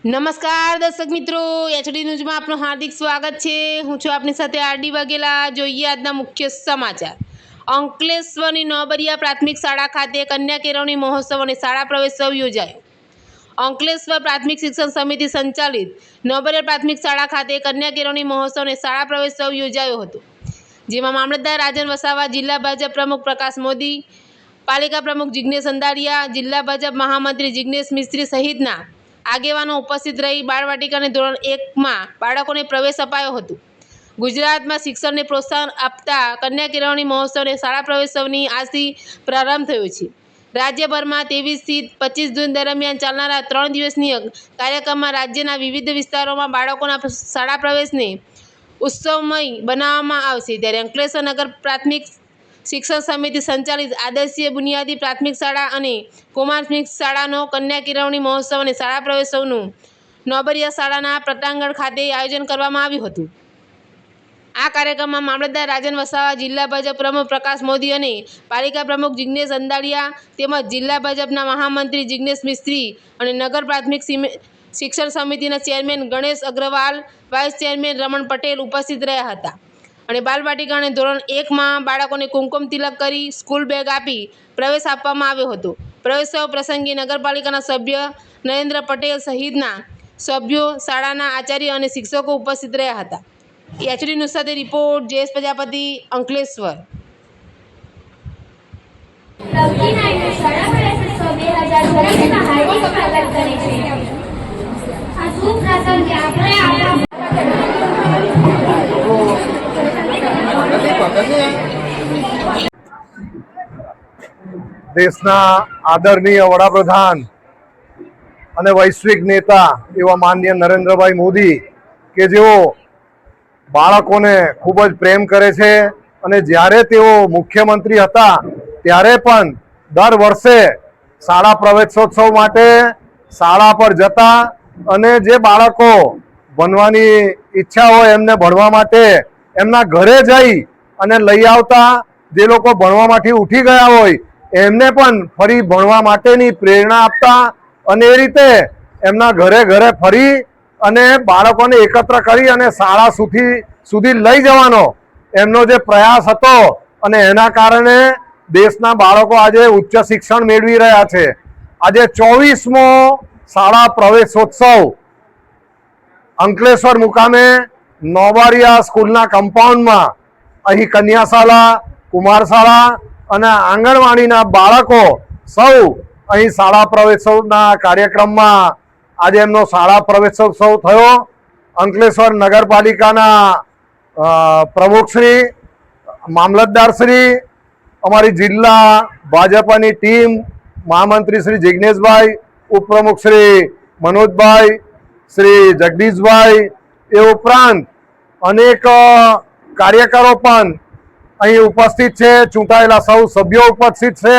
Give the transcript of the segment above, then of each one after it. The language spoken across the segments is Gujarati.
નમસ્કાર દર્શક મિત્રો, એચડી ન્યૂઝમાં આપનું હાર્દિક સ્વાગત છે। હું છું આપની સાથે આરડી વાઘેલા। જોઈએ આજના મુખ્ય સમાચાર। અંકલેશ્વરની નોબરિયા પ્રાથમિક શાળા ખાતે કન્યા કેળવણી મહોત્સવ અને શાળા પ્રવેશોત્સવ યોજાયો। અંકલેશ્વર પ્રાથમિક શિક્ષણ સમિતિ સંચાલિત નોબરિયા પ્રાથમિક શાળા ખાતે કન્યા કેળવણી મહોત્સવ અને શાળા પ્રવેશોત્સવ યોજાયો હતો, જેમાં મામલતદાર રાજન વસાવા, જિલ્લા ભાજપ પ્રમુખ પ્રકાશ મોદી, પાલિકા પ્રમુખ જિગ્નેશ અંદારિયા, જિલ્લા ભાજપ મહામંત્રી જિગ્નેશ મિસ્ત્રી સહિતના આગેવાનો ઉપસ્થિત રહી બાળવાટિકાને ધોરણ 1માં બાળકોને પ્રવેશ અપાયો હતો। ગુજરાતમાં શિક્ષણને પ્રોત્સાહન આપતા કન્યા કેળવણી મહોત્સવ અને શાળા પ્રવેશોત્સવની આજથી પ્રારંભ થયો છે। રાજ્યભરમાં 23થી 25 જૂન દરમિયાન ચાલનારા 3 દિવસીય કાર્યક્રમમાં રાજ્યના વિવિધ વિસ્તારોમાં બાળકોના શાળા પ્રવેશને ઉત્સવમય બનાવવામાં આવશે। ત્યારે અંકલેશ્વર નગર પ્રાથમિક શિક્ષણ સમિતિ સંચાલિત આદર્શીય બુનિયાદી પ્રાથમિક શાળા અને કુમાર પ્રાથમિક શાળાનો કન્યા કેળવણી મહોત્સવ અને શાળા પ્રવેશોત્સવનું નોબરિયા શાળાના પટાંગણ ખાતે આયોજન કરવામાં આવ્યું હતું। આ કાર્યક્રમમાં મામલતદાર રાજન વસાવા, જિલ્લા ભાજપ પ્રમુખ પ્રકાશ મોદી અને પાલિકા પ્રમુખ જિગ્નેશ અંદારિયા તેમજ જિલ્લા ભાજપના મહામંત્રી જિગ્નેશ મિસ્ત્રી અને નગર પ્રાથમિક શિક્ષણ સમિતિના chairman Ganesh Agrawal, vice chairman Raman Patel ઉપસ્થિત રહ્યા હતા અને બાલવાટિકાને ધોરણ 1માં બાળકોને કુમકુમ તિલક કરી સ્કૂલ બેગ આપી પ્રવેશ આપવામાં આવ્યો હતો। પ્રવેશોત્સવ પ્રસંગે નગરપાલિકાના સભ્ય નરેન્દ્ર પટેલ સહિતના સભ્યો, શાળાના આચાર્ય અને શિક્ષકો ઉપસ્થિત રહ્યા હતા। એચડી ન્યૂઝ સાથે રિપોર્ટ જયેશ પ્રજાપતિ, અંકલેશ્વર। દેશના આદરણીય વડાપ્રધાન અને વૈશ્વિક નેતા એવા માનનીય નરેન્દ્રભાઈ મોદી કે જેઓ બાળકોને ખૂબ જ પ્રેમ કરે છે અને જ્યારે તેઓ મુખ્યમંત્રી હતા ત્યારે પણ દર વર્ષે શાળા પ્રવેશોત્સવ માટે શાળા પર જતા અને જે બાળકો ભણવાની ઈચ્છા હોય એમને ભણવા માટે એમના ઘરે જઈ અને લઈ આવતા। જે લોકો ભણવામાંથી ઉઠી ગયા હોય એમને પણ ફરી ભણવા માટેની પ્રેરણા આપતા અને એ રીતે એમના ઘરે ઘરે ફરી અને બાળકોને એકત્ર કરી અને શાળા સુધી લઈ જવાનો એમનો જે પ્રયાસ હતો અને એના કારણે દેશના બાળકો આજે ઉચ્ચ શિક્ષણ મેળવી રહ્યા છે। આજે 24મો શાળા પ્રવેશોત્સવ અંકલેશ્વર મુકામે નોબરિયા સ્કૂલના કમ્પાઉન્ડમાં અહીં કન્યા શાળા, કુમાર શાળા અને આંગણવાડીના બાળકો સૌ અહીં શાળા પ્રવેશોત્સવના કાર્યક્રમમાં આજે એમનો શાળા પ્રવેશોત્સવ થયો। અંકલેશ્વર નગરપાલિકાના પ્રમુખશ્રી, મામલતદારશ્રી, અમારી જિલ્લા ભાજપની ટીમ, મહામંત્રી શ્રી જિગ્નેશભાઈ, ઉપપ્રમુખ શ્રી મનોજભાઈ, શ્રી જગદીશભાઈ, એ ઉપરાંત અનેક કાર્યકરો પણ અહીં ઉપસ્થિત છે। ચૂંટાયેલા સૌ સભ્યો ઉપસ્થિત છે।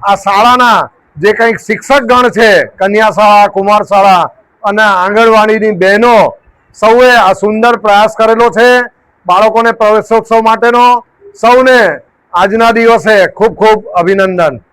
આ શાળાના જે કંઈક શિક્ષક ગણ છે, કન્યા શાળા, કુમાર શાળા અને આંગણવાડીની બહેનો સૌએ આ સુંદર પ્રયાસ કરેલો છે બાળકોને પ્રવેશોત્સવ માટેનો। સૌને આજના દિવસે ખૂબ ખૂબ અભિનંદન।